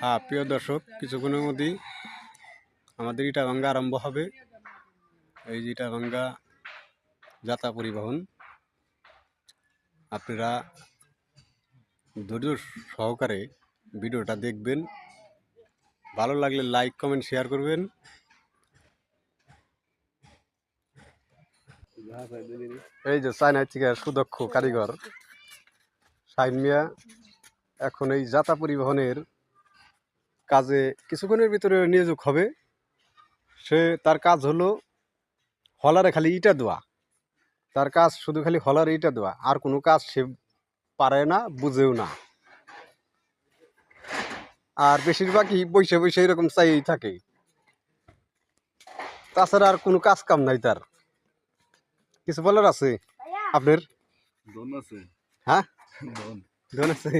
হ্যাঁ, প্রিয় দর্শক, কিছুক্ষণের মধ্যেই আমাদের ইটাভাঙ্গা আরম্ভ হবে। এই যে ইটাভাঙ্গা যাত্রা পরিবহন, আপনারা ধৈর্য সহকারে ভিডিওটা দেখবেন। ভালো লাগলে লাইক কমেন্ট শেয়ার করবেন। এই যে চায়না থেকে সুদক্ষ কারিগর শাহিন মিয়া এখন এই যাত্রা পরিবহনের কাজে কিছুক্ষণের ভিতরে নিয়োগ হবে। তার কাজ হলো হলারে খালি ইটা দেওয়া। তার কাজ শুধু খালি হলারে ইটা দেওয়া, আর কোনো কাজ সে পারে না, বুঝেও না। আর বেশিরভাগই বসে বসে এরকম চাইই থাকে, তাছাড়া আর কোনো কাজ কাম নাই তার। কিছু বলার আছে আপনার? হ্যাঁ, ধন আছে।